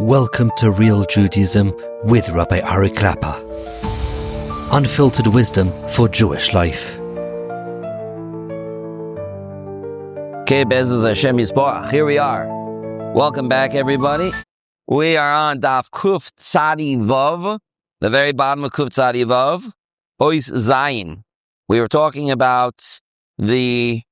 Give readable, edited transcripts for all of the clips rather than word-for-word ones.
Welcome to Real Judaism with Rabbi Ari Klapper. Unfiltered wisdom for Jewish life. Okay, Bezos Hashem Yisborach. Here we are. Welcome back, everybody. We are on Daf Kuf Tzadi Vav, the very bottom of Kuf Tzadi Vav, Ois Zayin. We were talking about the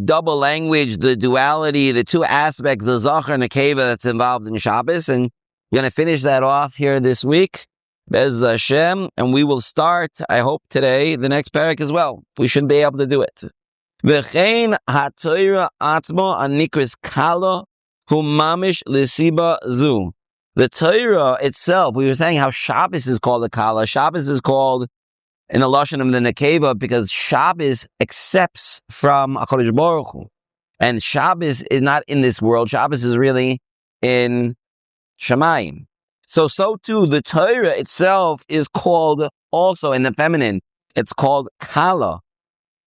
double language, the duality, the two aspects, the Zachar and the Nekeva that's involved in Shabbos, and we're going to finish that off here this week, Bez Hashem, and we will start, I hope today, the next parak as well. We should be able to do it. V'chein ha'Torah atzmo anikris kala hu mamish l'siba zu. The Torah itself, we were saying how Shabbos is called a kala. Shabbos is called in the lashon of the Nekeva because Shabbos accepts from HaKadosh Baruch Hu. And Shabbos is not in this world. Shabbos is really in Shamayim. So too, the Torah itself is called also in the feminine. It's called Kala.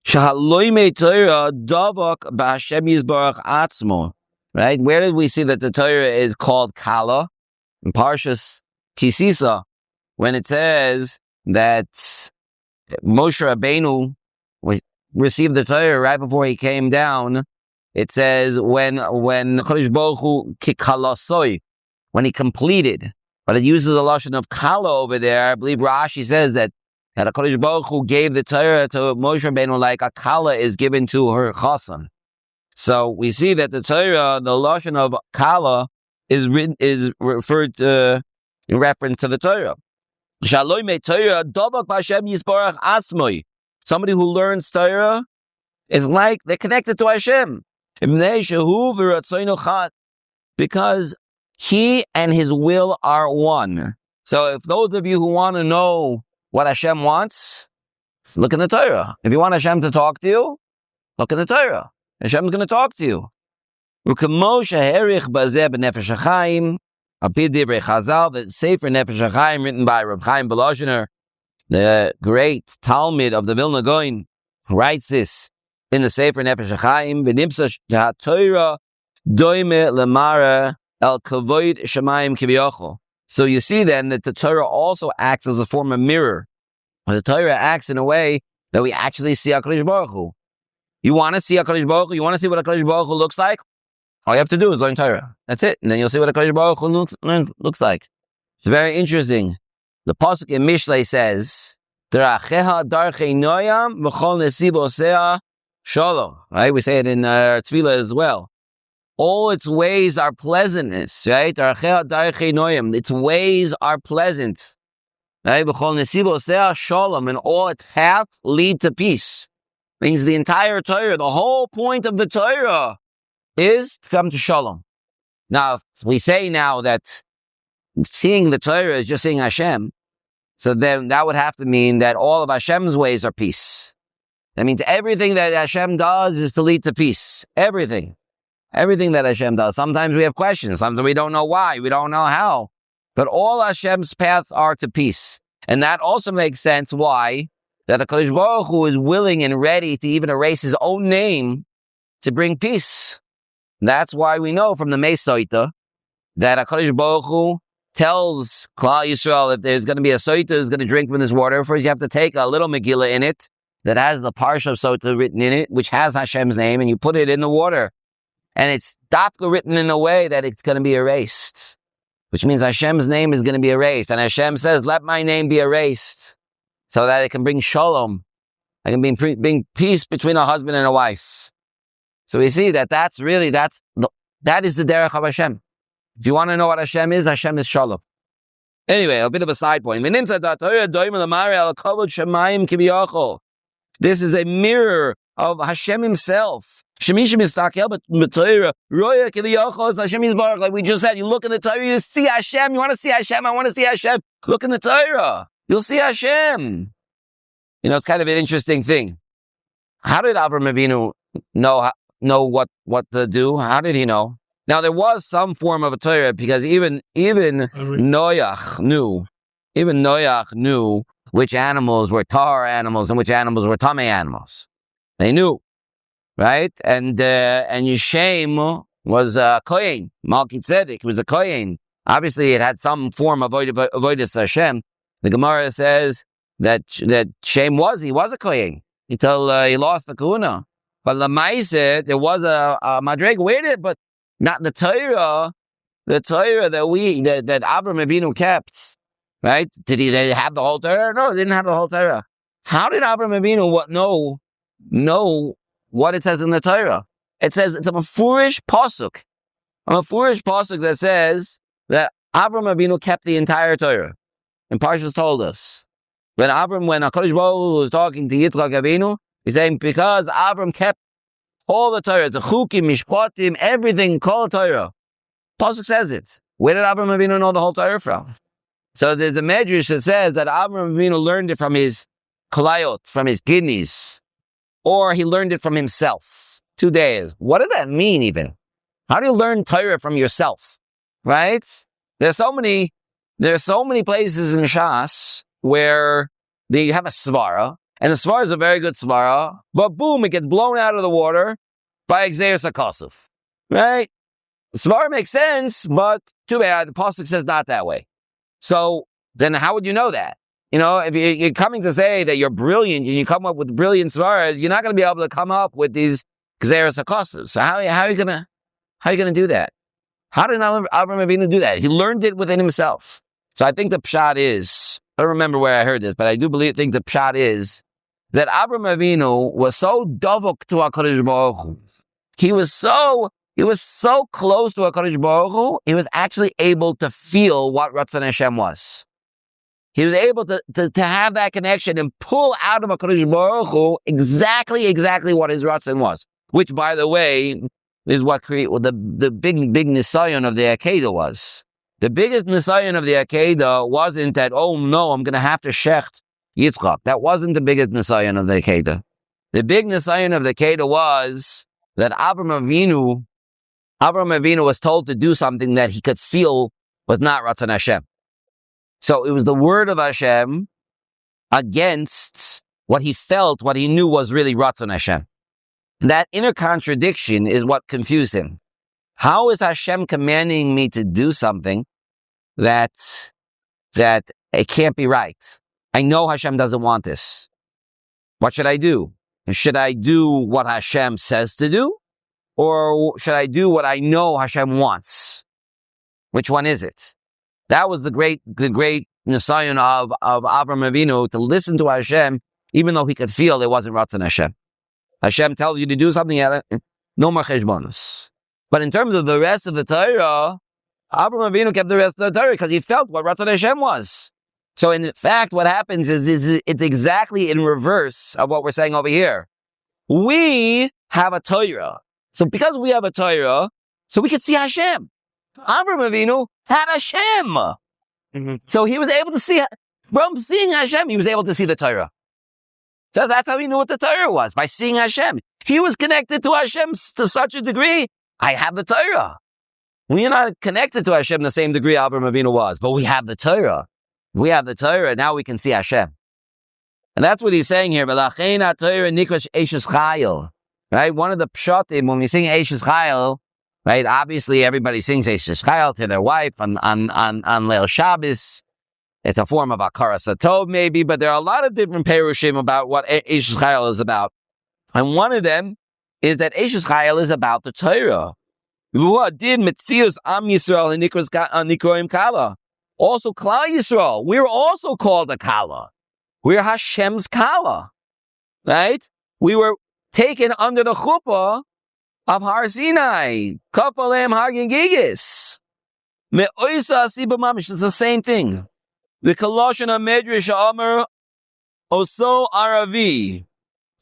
Shahaloime Torah davak b'Hashem Yisborach atzmo. Right? Where did we see that the Torah is called Kala? In Parshas Kisisa, when it says that Moshe Rabbeinu received the Torah right before he came down. It says when Kodesh Baruch Hu kikalasoi, when he completed, but it uses a lashon of kala over there. I believe Rashi says that Kodesh Baruch Hu gave the Torah to Moshe Rabbeinu like a kala is given to her chassan. So we see that the Torah, the lashon of kala, is referred to in reference to the Torah. Somebody who learns Torah is like they're connected to Hashem because He and His will are one. So if those of you who want to know what Hashem wants, look in the Torah. If you want Hashem to talk to you, look in the Torah. Hashem is going to talk to you. The sefer Nefesh HaChaim, written by Reb Chaim Volozhiner, the great Talmud of the Vilna Gaon, writes this in the sefer Nefesh HaChaim. V'nimsa ha'Torah doime lemara el kavod shamayim kiviyachol. So you see then that the Torah also acts as a form of mirror. The Torah acts in a way that we actually see HaKadosh Baruch Hu. You want to see HaKadosh Baruch Hu? You want to see what HaKadosh Baruch Hu looks like? All you have to do is learn Torah. That's it. And then you'll see what HaKadosh Baruch Hu looks like. It's very interesting. The pasuk in Mishlei says, "Deracheha darchei noyam v'chol nesibosea shalom." Right? We say it in our tefillah as well. All its ways are pleasantness. Right? Deracheha darchei noyam. Its ways are pleasant. Right? V'chol nesibosea shalom. And all its paths lead to peace. Means the entire Torah, the whole point of the Torah is to come to Shalom. Now, we say now that seeing the Torah is just seeing Hashem. So then that would have to mean that all of Hashem's ways are peace. That means everything that Hashem does is to lead to peace. Everything. Everything that Hashem does. Sometimes we have questions. Sometimes we don't know why. We don't know how. But all Hashem's paths are to peace. And that also makes sense why that HaKadosh Baruch Hu is willing and ready to even erase His own name to bring peace. That's why we know from the Mesoita that HaKadosh Baruch Hu tells Klal Yisrael if there's going to be a Soita who's going to drink from this water, first you have to take a little Megillah in it that has the Parsha of Soita written in it, which has Hashem's name, and you put it in the water. And it's dafka written in a way that it's going to be erased, which means Hashem's name is going to be erased. And Hashem says, let my name be erased so that it can bring shalom. I can bring peace between a husband and a wife. So we see that that is the derech of Hashem. If you want to know what Hashem is Shalom. Anyway, a bit of a side point. This is a mirror of Hashem Himself. Like we just said, you look in the Torah, you see Hashem. You want to see Hashem? I want to see Hashem. Look in the Torah. You'll see Hashem. You know, it's kind of an interesting thing. How did Avraham Avinu know what to do? How did he know? Now there was some form of a Torah because even Noach knew which animals were tar animals and which animals were tamei animals. They knew, right? And Yishem was a Kohen. Malki Tzedek was a Kohen. Obviously, it had some form of avodas Hashem. The Gemara says that Shem was a kohen until he lost the kahuna. But Lamaise, there was a madreg waited, but not the Torah. The Torah that Avraham Avinu kept, right? Did they have the whole Torah? No, they didn't have the whole Torah. How did Avraham Avinu know what it says in the Torah? It says it's a mefurish pasuk. A mefurish pasuk that says that Avraham Avinu kept the entire Torah. And Parshas told us when HaKadosh Baruch Hu was talking to Yitzchak Avinu, he's saying because Avram kept all the Torah, the chukim, mishpatim, everything, kol Torah. Pasuk says it. Where did Avraham Avinu know the whole Torah from? So there's a Midrash that says that Avraham Avinu learned it from his kalayot, from his kidneys, or he learned it from himself. 2 days. What does that mean even? How do you learn Torah from yourself? Right? There's so many places in Shas where you have a svara, and the svara is a very good svara, but boom, it gets blown out of the water by Xeris HaKosov. Right? The svara makes sense, but too bad, the pasuk says not that way. So then how would you know that? If you're coming to say that you're brilliant and you come up with brilliant svaras, you're not going to be able to come up with these Xeris HaKosov. So how are you gonna do that? How did Avraham Avinu do that? He learned it within himself. So I think the pshat is, I don't remember where I heard this, but I do think the pshat is that Avraham Avinu was so davok to HaKadosh Baruch Hu. He was so close to HaKadosh Baruch Hu, he was actually able to feel what Ratzon Hashem was. He was able to have that connection and pull out of HaKadosh Baruch Hu exactly what his Ratzon was. Which, by the way, is what the big nisayon of the Akedah was. The biggest nisayon of the Akedah wasn't that, oh no, I'm going to have to shecht Yitzchak. That wasn't the biggest nisayon of the Akedah. The big nisayon of the Akedah was that Avraham Avinu was told to do something that he could feel was not Ratzon Hashem. So it was the word of Hashem against what he felt, what he knew was really Ratzon Hashem. That inner contradiction is what confused him. How is Hashem commanding me to do something that it can't be right? I know Hashem doesn't want this. What should I do? Should I do what Hashem says to do? Or should I do what I know Hashem wants? Which one is it? That was the great nisayon of Avraham Avinu, to listen to Hashem, even though he could feel it wasn't Ratzon Hashem. Hashem tells you to do something, no more cheshbonos. But in terms of the rest of the Torah, Avraham Avinu kept the rest of the Torah because he felt what Ratzon Hashem was. So in fact, what happens is it's exactly in reverse of what we're saying over here. We have a Torah. So because we have a Torah, so we can see Hashem. Avraham Avinu had Hashem. Mm-hmm. So he was able to see, from seeing Hashem, he was able to see the Torah. So that's how he knew what the Torah was, by seeing Hashem. He was connected to Hashem to such a degree, I have the Torah. We are not connected to Hashem the same degree Avraham Avinu was, but we have the Torah. We have the Torah, now we can see Hashem. And that's what he's saying here. Right? One of the pshatim, when we sing Eishes Chayil, right? Obviously, everybody sings Eishes Chayil to their wife on Leil Shabbos. It's a form of Akara Satov, maybe, but there are a lot of different perushim about what Eishes Chayil is about. And one of them is that Eishes Chayil is about the Torah. Did Metzius Am Yisrael and Nikroim Kala. Also, Klal Yisrael. We're also called a Kala. We're Hashem's Kala. Right? We were taken under the chuppah of Har Sinai. Kapalem Har Gengigis. Me'oisa Asiba Mamish. It's the same thing. The Koloshana Midrash Amar Oso Aravi.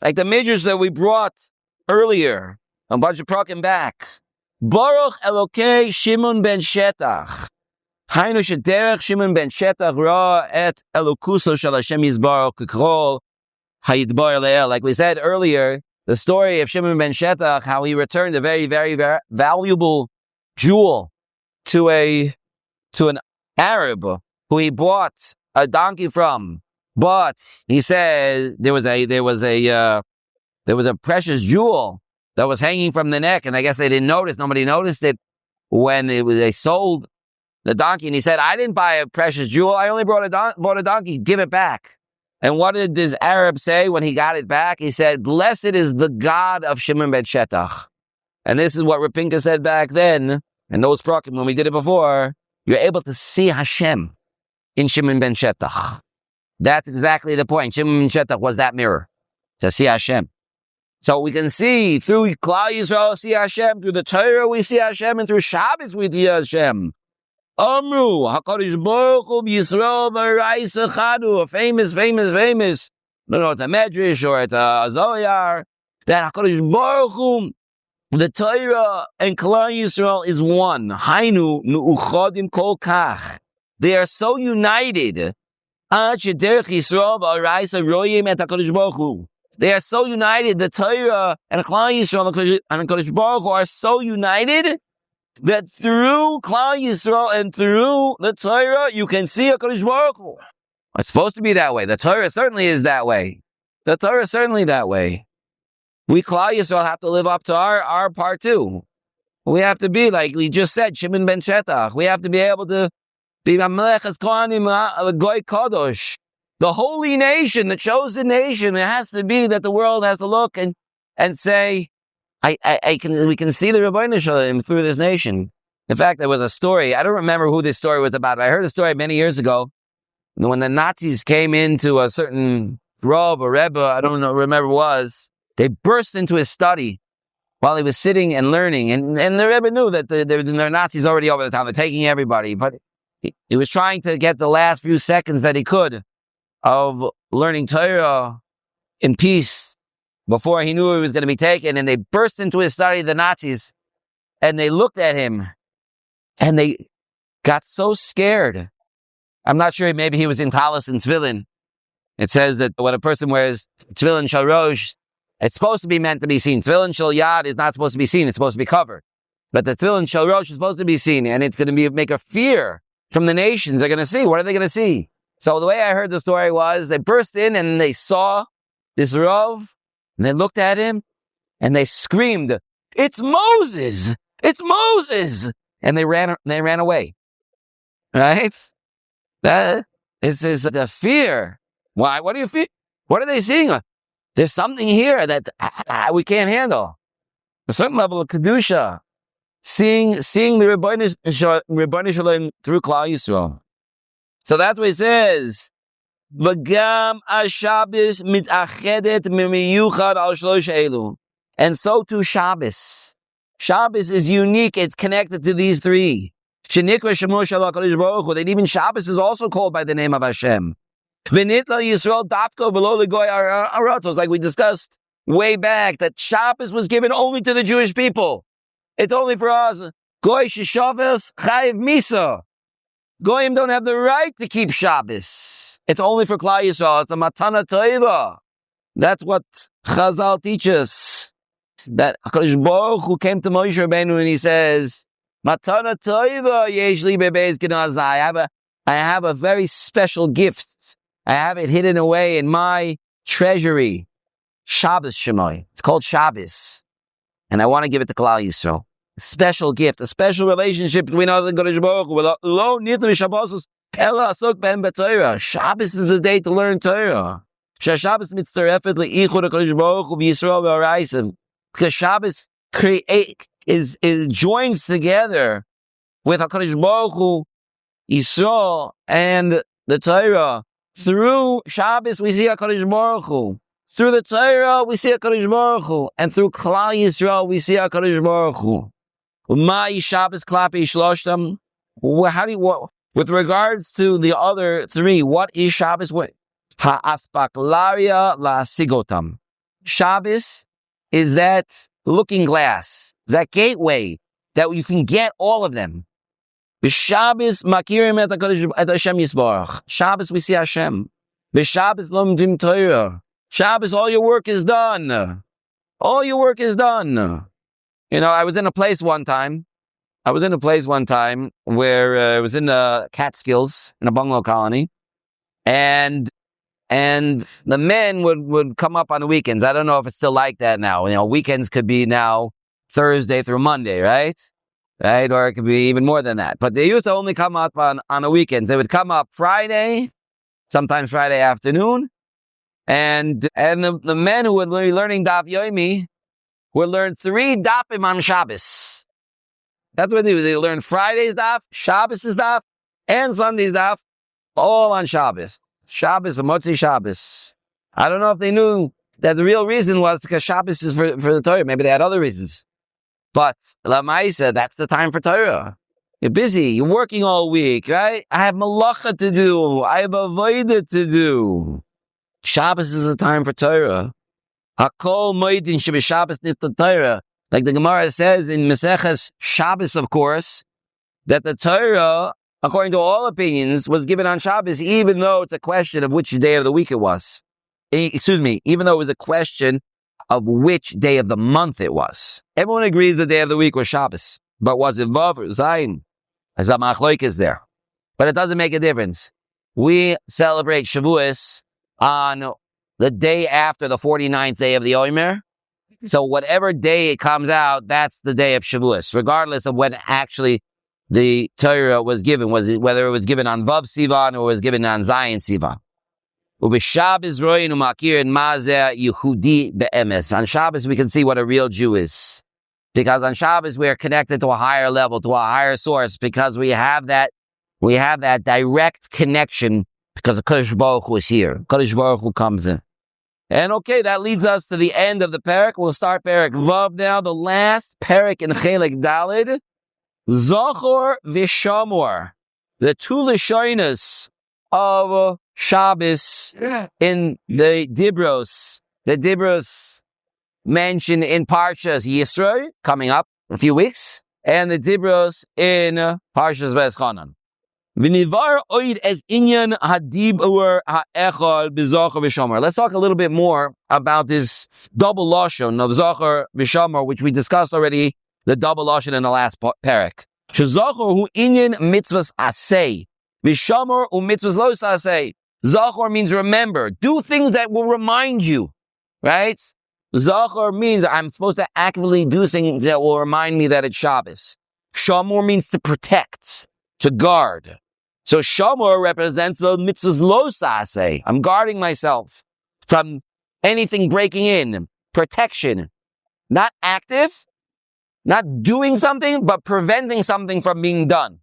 Like the Midrash that we brought earlier, a bunch of prakim back. Baruch Elokei Shimon ben Shetach. Hainu Shederech Shimon ben Shetach Ra et Elokuso Shal Hashem Yisbarach Kikrol Hayidbar Le'el. Like we said earlier, the story of Shimon ben Shetach, how he returned a very, very, very valuable jewel to an Arab who he bought a donkey from. But he said there was a precious jewel that was hanging from the neck, and I guess they didn't notice. Nobody noticed it when they sold the donkey, and he said, I didn't buy a precious jewel. I only bought a donkey. Give it back. And what did this Arab say when he got it back? He said, blessed is the God of Shimon ben Shetach. And this is what Rapinka said back then, and those prakim, when we did it before, you're able to see Hashem in Shimon ben Shetach. That's exactly the point. Shimon ben Shetach was that mirror, to see Hashem. So we can see through Klal Yisrael, see Hashem, through the Torah we see Hashem, and through Shabbos we see Hashem. Amru, HaKadosh Baruch Hu Yisrael V'Raisa Chadu, a famous. I don't know, it's a Midrash or it's a Zohar, that HaKadosh Baruch Hu, the Torah and Klal Yisrael is one. Hainu nu'uchodim kol kach. They are so united. Ad shederech Yisrael V'Raisa Royim et HaKadosh Baruch Hu. They are so united. The Torah and Klal Yisrael and HaKadosh Baruch Hu are so united that through Klal Yisrael and through the Torah, you can see HaKadosh Baruch Hu. It's supposed to be that way. The Torah certainly is that way. The Torah is certainly that way. We Klal Yisrael have to live up to our part too. We have to be, like we just said, Shimon ben Shetach. We have to be able to be Mamlechas Kohanim Goy Kadosh. The holy nation, the chosen nation. It has to be that the world has to look and say, we can see the Rebbeinu Shalom through this nation. In fact, there was a story. I don't remember who this story was about. But I heard a story many years ago when the Nazis came into a certain Rav or Rebbe, I don't know, remember was. They burst into his study while he was sitting and learning. And the Rebbe knew that they're Nazis already over the town. They're taking everybody. But he was trying to get the last few seconds that he could of learning Torah in peace before he knew he was going to be taken. And they burst into his study, the Nazis, and they looked at him and they got so scared. I'm not sure, maybe he was in talis and tefillin. It says that when a person wears tefillin shalosh, it's supposed to be meant to be seen. Tefillin shel yad is not supposed to be seen. It's supposed to be covered. But the tefillin shel rosh is supposed to be seen, and it's going to make a fear from the nations. They're going to see. What are they going to see? So the way I heard the story was they burst in and they saw this Rav, and they looked at him, and they screamed, "It's Moses! It's Moses!" And they ran away. Right? That is the fear. Why? What do you feel? What are they seeing? There's something here that we can't handle. A certain level of kedusha, seeing the Rebbeinu Shalom through Klal Yisrael. So that's what he says. V'gam Shabbos mitachedet mimiyuchad al shlosh elu. And so too Shabbos. Shabbos is unique. It's connected to these three. Shenikra shemo shel HaKadosh Baruch Hu. That even Shabbos is also called by the name of Hashem. V'nitla Yisrael dafko v'lo legoy aratos. Like we discussed way back, that Shabbos was given only to the Jewish people. It's only for us. Goy shishavos chayiv misa. Goyim don't have the right to keep Shabbos. It's only for Klal Yisrael. It's a matana toiva. That's what Chazal teaches. That HaKadosh Baruch Hu came to Moshe Rabbeinu and he says, matana toiva yesh li bebeis genazai. I have a very special gift. I have it hidden away in my treasury. Shabbos Shemoy. It's called Shabbos. And I want to give it to Klal Yisrael. A special gift, a special relationship between us and Kodesh Baruch Hu. Shabbos is the day to learn Torah. Shabbos mitzarefet leichud HaKadosh Baruch Hu v'Yisrael v'Araisim. Because Shabbos joins together with HaKadosh Baruch Hu, Yisrael, and the Torah. Through Shabbos we see HaKadosh Baruch Hu. Through the Torah we see HaKadosh Baruch Hu. And through Klal Yisrael we see HaKadosh Baruch Hu. Ma'i Shabbos klapi shloshtam. With regards to the other three, what is Shabbos? Ha'aspaklaria la'sigotam. Shabbos is that looking glass, that gateway that you can get all of them. B'Shabbos makirim et Hashem Yisbarach. Shabbos we see Hashem. B'Shabbos lomdim Torah. Shabbos, all your work is done. All your work is done. You know, I was in a place one time where it was in the Catskills, in a bungalow colony, and the men would come up on the weekends. I don't know if it's still like that now. You know, weekends could be now Thursday through Monday, right? right? Or it could be even more than that. But they used to only come up on the weekends. They would come up Friday, sometimes Friday afternoon, and the men who would be learning Daf Yomi would learn 3 Dafim on Shabbos. That's what they do. They learn Friday's Daf, Shabbos' Daf, and Sunday's Daf, all on Shabbos. Shabbos and Motzi Shabbos. I don't know if they knew that the real reason was because Shabbos is for the Torah. Maybe they had other reasons. But Lamaisa, that's the time for Torah. You're busy. You're working all week, right? I have malacha to do. I have avodah to do. Shabbos is a time for Torah. Hakol moedin sheb'Shabbos nifta Torah. Like the Gemara says in Maseches Shabbos, of course, that the Torah, according to all opinions, was given on Shabbos, even though it's a question of which day of the week it was. Even though it was a question of which day of the month it was. Everyone agrees the day of the week was Shabbos. But was it Vav or Zayin? As a machloik is there. But it doesn't make a difference. We celebrate Shavuos on the day after the 49th day of the Omer. So whatever day it comes out, that's the day of Shavuos, regardless of when actually the Torah was given, whether it was given on Vav Sivan or was given on Zayin Sivan. On Shabbos we can see what a real Jew is. Because on Shabbos we are connected to a higher level, to a higher source, because we have that direct connection because the Kodesh Baruch Hu is here. Kodesh Baruch Hu comes in. And okay, that leads us to the end of the parak. We'll start parak Vav now, the last parak in Chelek Daled. Zachor v'Shamor, the 2 Lashonos of Shabbos in the Dibros mentioned in Parshas Yisro, coming up in a few weeks, and the Dibros in Parshas V'eschanan. V'nivar oid es inyan hadibur ha'echad b'Zachor v'Shamor. Let's talk a little bit more about this double lashon of Zachor v'Shamor, which we discussed already, the double lashon in the last parak. Shezachor hu inyan mitzvahs asay, v'Shamor hu mitzvahs lo asay. Zachor means remember. Do things that will remind you, right? Zachor means I'm supposed to actively do things that will remind me that it's Shabbos. Shamor means to protect, to guard. So Shamor represents the mitzvahs lo saseh. I'm guarding myself from anything breaking in. Protection. Not active, not doing something, but preventing something from being done.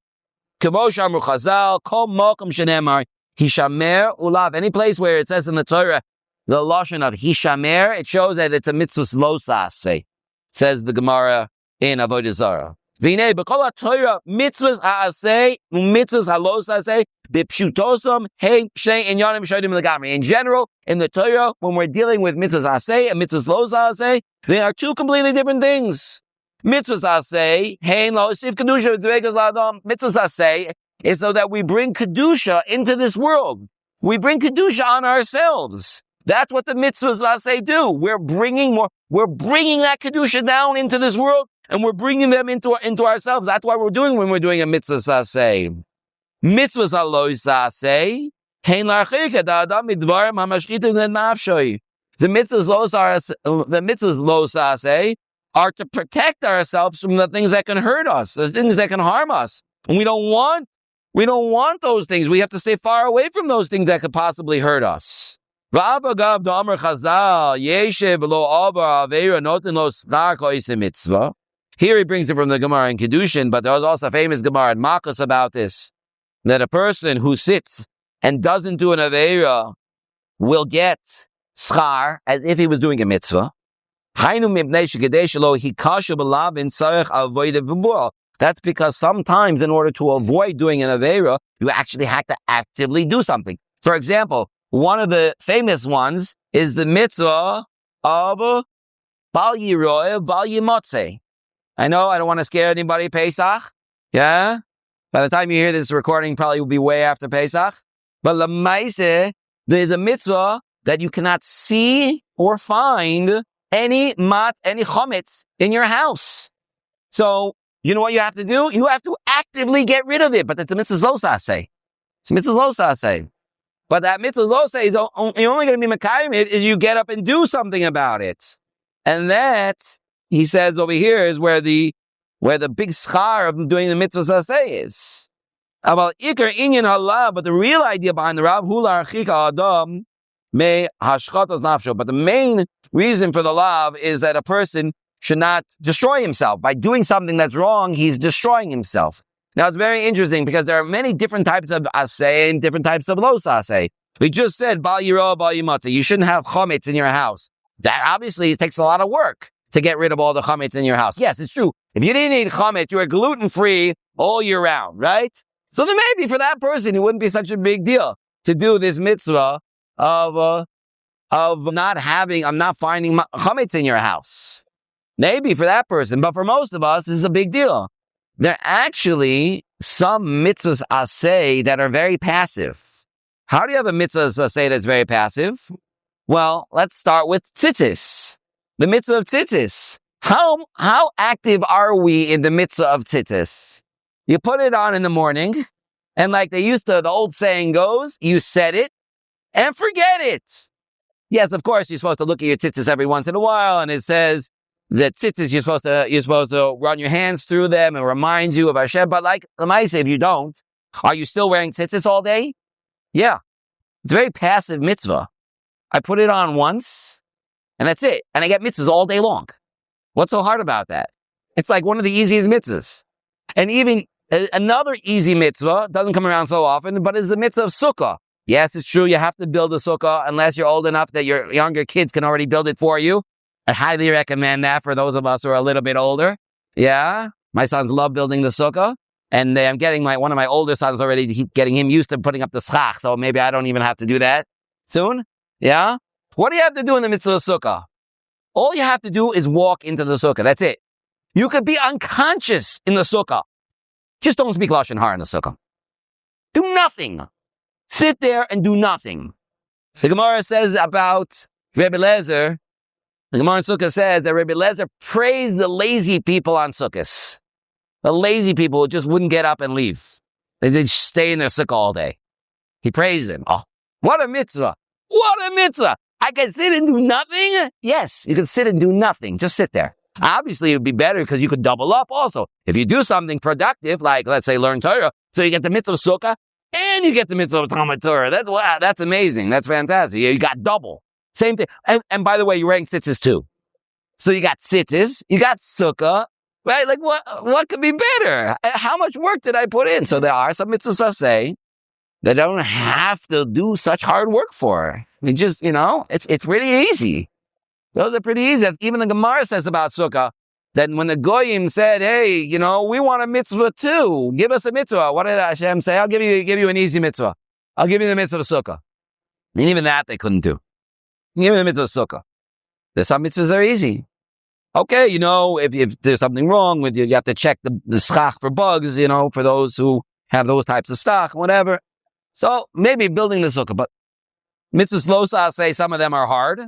K'mo shamru chazal, kol mokum shenemar, Hishamer ulav. Any place where it says in the Torah the lashon of Hishamer, it shows that it's a mitzvah lo saseh. Says the Gemara in Avodah Zarah. V'nei b'kol haTorah mitzvahs ha'aseh u'mitzvahs ha'lo saseh b'pshutosam hey shnei inyanim shodim legamri. In general, in the Torah, when we're dealing with mitzvahs ha'aseh and mitzvahs lo saseh, they are 2 completely different things. Mitzvahs ha'aseh hein la'osif kedusha v'dvegas la'adam. Mitzvahs ha'aseh is so that we bring Kedusha into this world. We bring Kedusha on ourselves. That's what the mitzvahs say do. We're bringing that Kedusha down into this world, and we're bringing them into ourselves. That's what we're doing when we're doing a mitzvah say. Mitzvahs alo say, hein l'archika da'adam midvarim hamashchitim lenafshoi. The mitzvahs lo say are to protect ourselves from the things that can hurt us, the things that can harm us. And we don't want those things. We have to stay far away from those things that could possibly hurt us. Here he brings it from the Gemara in Kedushin, but there was also a famous Gemara in Makos about this, that a person who sits and doesn't do an Aveira will get schar as if he was doing a mitzvah. That's because sometimes in order to avoid doing an Aveira, you actually have to actively do something. For example, one of the famous ones is the mitzvah of Bal Yiroy, Bal Yimotze. I know I don't want to scare anybody, Pesach. Yeah? By the time you hear this recording, probably will be way after Pesach. But Lamaise, there's a mitzvah that you cannot see or find any chometz in your house. So, you know what you have to do? You have to actively get rid of it. But it's a mitzvah lo saseh. It's a mitzvah lo saseh. But that mitzvah lo saseh is you're only going to be mekayim it is you get up and do something about it. And that, he says over here, is where where the big schar of doing the mitzvahs aseh is. But the real idea behind the Rav Hula Archika Adam may hashchatos nafsho. But the main reason for the lav is that a person should not destroy himself. By doing something that's wrong, he's destroying himself. Now, it's very interesting because there are many different types of aseh and different types of los aseh. We just said, bal yirah, bal yimatzah. You shouldn't have chametz in your house. That obviously takes a lot of work to get rid of all the chametz in your house. Yes, it's true. If you didn't eat chametz, you were gluten-free all year round, right? So then maybe for that person, it wouldn't be such a big deal to do this mitzvah of not finding chametz in your house. Maybe for that person, but for most of us, this is a big deal. There are actually some mitzvahs aseh that are very passive. How do you have a mitzvah aseh that's very passive? Well, let's start with tzitzis. The mitzvah of tzitzis. How active are we in the mitzvah of tzitzis? You put it on in the morning, and like the old saying goes, you set it and forget it. Yes, of course, you're supposed to look at your tzitzis every once in a while, and it says that tzitzis, you're supposed to run your hands through them and remind you of Hashem. But like Lamaise, if you don't, are you still wearing tzitzis all day? Yeah. It's a very passive mitzvah. I put it on once, and that's it. And I get mitzvahs all day long. What's so hard about that? It's like one of the easiest mitzvahs. And even another easy mitzvah, doesn't come around so often, but is the mitzvah of sukkah. Yes, it's true, you have to build a sukkah unless you're old enough that your younger kids can already build it for you. I highly recommend that for those of us who are a little bit older. Yeah, my sons love building the sukkah. And I'm getting one of my older sons already, getting him used to putting up the schach, so maybe I don't even have to do that soon. Yeah? What do you have to do in the mitzvah of sukkah? All you have to do is walk into the sukkah. That's it. You could be unconscious in the sukkah. Just don't speak Lashon Hara in the sukkah. Do nothing. Sit there and do nothing. The Gemara says about Rebbe Lezer, the Gemara in Sukkah says that Rebbe Lezer praised the lazy people on Sukkahs. The lazy people who just wouldn't get up and leave. They just stay in their sukkah all day. He praised them. Oh, what a mitzvah. What a mitzvah. I can sit and do nothing? Yes, you can sit and do nothing. Just sit there. Obviously, it would be better because you could double up also. If you do something productive, like, let's say, learn Torah, so you get the mitzvah of sukkah, and you get the mitzvah of Talmud Torah. That's amazing. That's fantastic. You got double. Same thing. And by the way, you're wearing tzitzis too. So you got tzitzis, you got sukkah, right? Like, what could be better? How much work did I put in? So there are some mitzvahs I say that I don't have to do such hard work for. I mean, just, it's pretty easy. Those are pretty easy. Even the Gemara says about sukkah, that when the Goyim said, hey, we want a mitzvah too. Give us a mitzvah. What did Hashem say? I'll give you an easy mitzvah. I'll give you the mitzvah of sukkah. And even that they couldn't do. Give me the mitzvah of sukkah. There's some mitzvahs that are easy. Okay, if there's something wrong with you, you have to check the schach for bugs, for those who have those types of stock, whatever. So maybe building the sukkah, but mitzvahs los aseh, some of them are hard.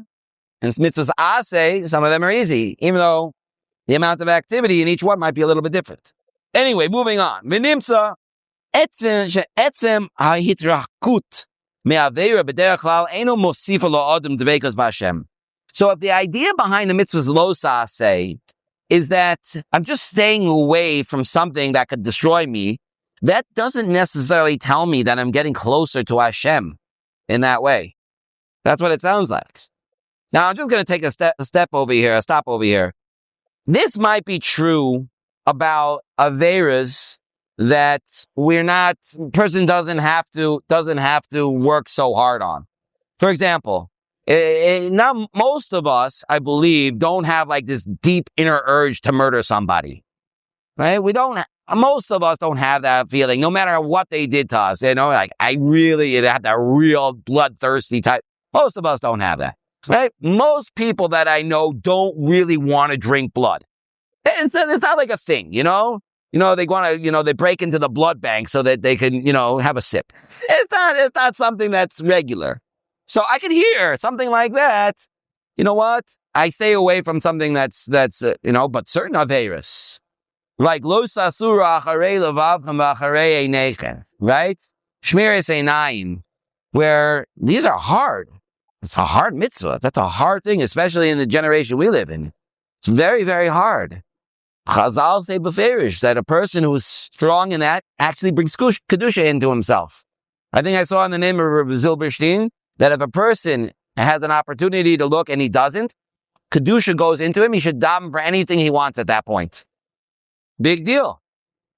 And mitzvahs aseh, some of them are easy, even though the amount of activity in each one might be a little bit different. Anyway, moving on. V'nimtza etzem ha'hitrachkut me'aveira b'derech klal eino mosifa lo adam dveikas b'Hashem. So if the idea behind the mitzvahs los aseh is that I'm just staying away from something that could destroy me, that doesn't necessarily tell me that I'm getting closer to Hashem in that way. That's what it sounds like. Now, I'm just going to take a stop over here. This might be true about Averas that person doesn't have to work so hard on. For example, now most of us, I believe, don't have like this deep inner urge to murder somebody, right? Most of us don't have that feeling, no matter what they did to us. Like I really had that real bloodthirsty type. Most of us don't have that. Right? Most people that I know don't really want to drink blood. It's not like a thing, they want to, they break into the blood bank so that they can, have a sip. It's not something that's regular. So I can hear something like that. You know what? I stay away from something that's but certain Averis. Like, lo sasura acharei levavchem v'acharei einechem, right? Shmiras einayim, where these are hard. It's a hard mitzvah. That's a hard thing, especially in the generation we live in. It's very, very hard. Chazal say beferish that a person who is strong in that actually brings kedusha into himself. I think I saw in the name of Rabbi Zilberstein that if a person has an opportunity to look and he doesn't, kedusha goes into him. He should daven for anything he wants at that point. Big deal.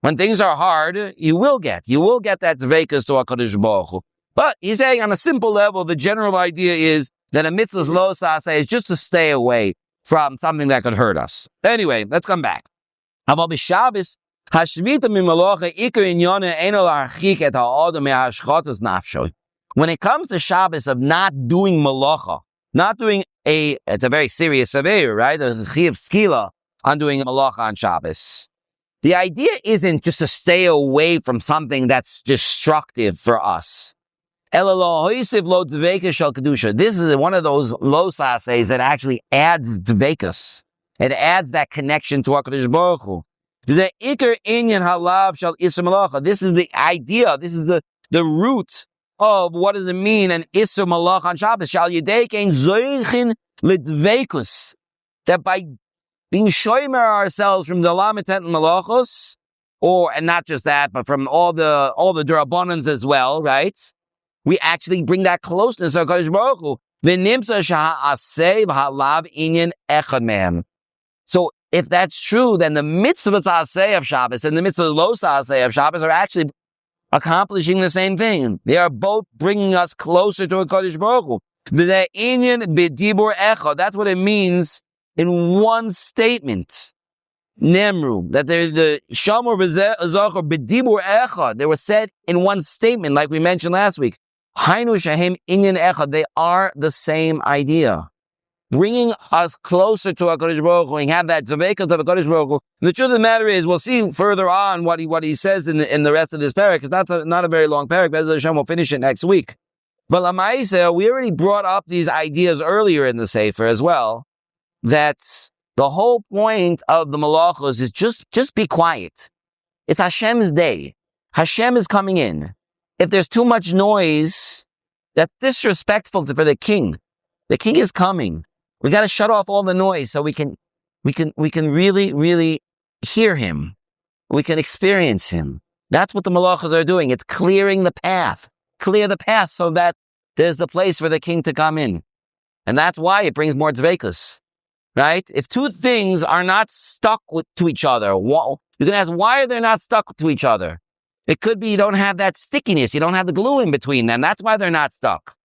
When things are hard, you will get that dveikus to HaKadosh Baruch Hu. But he's saying on a simple level, the general idea is that a mitzvah's lo saseh is just to stay away from something that could hurt us. Anyway, let's come back. When it comes to Shabbos of not doing malacha, not doing it's a very serious sefer, right? A chiyuv skila on doing malacha on Shabbos. The idea isn't just to stay away from something that's destructive for us. This is one of those lo sases that actually adds dveikus. It adds that connection to HaKadosh Baruch Hu. This is the idea. This is the root of what does it mean an isur malach on Shabbos. That by being shomer ourselves from the lamitet malachos, and not just that, but from all the durabonans as well, right? We actually bring that closeness to HaKadosh Baruch Hu. So if that's true, then the mitzvah ta'aseh of Shabbos and the mitzvah lo ta'aseh of Shabbos are actually accomplishing the same thing. They are both bringing us closer to HaKadosh Baruch Hu. That's what it means in one statement. Nemru, that the Shamor v'zachor b'dibur echad, they were said in one statement, like we mentioned last week. Hainu shahem inyan echad, they are the same idea. Bringing us closer to HaKadosh Baruch Hu and have that dveikus of HaKadosh Baruch Hu. The truth of the matter is, we'll see further on what he says in the rest of this parak. It's not a very long parak. Be'ez Hashem will finish it next week. But Lamaisa, we already brought up these ideas earlier in the sefer as well, that the whole point of the malachos is just be quiet. It's Hashem's day. Hashem is coming in. If there's too much noise, that's disrespectful for the king. The king is coming. We got to shut off all the noise so we can really, really hear him. We can experience him. That's what the malachos are doing. It's clearing the path. Clear the path so that there's the place for the king to come in. And that's why it brings more dveikus. Right? If two things are not stuck to each other, you can ask, why are they not stuck to each other? It could be you don't have that stickiness. You don't have the glue in between them. That's why they're not stuck.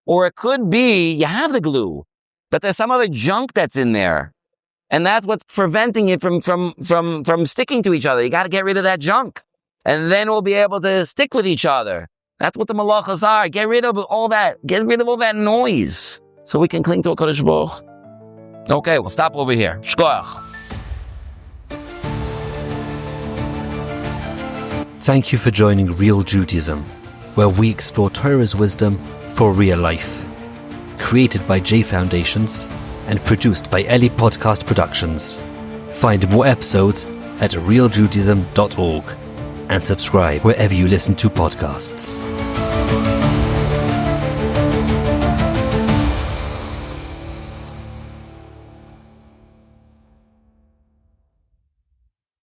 Or it could be you have the glue, but there's some other junk that's in there. And that's what's preventing it from sticking to each other. You got to get rid of that junk. And then we'll be able to stick with each other. That's what the malachas are. Get rid of all that. Get rid of all that noise so we can cling to HaKadosh Baruch Hu. Okay, we'll stop over here. Shkoach. Thank you for joining Real Judaism, where we explore Torah's wisdom for real life. Created by J Foundations and produced by Eli Podcast Productions. Find more episodes at realjudaism.org and subscribe wherever you listen to podcasts.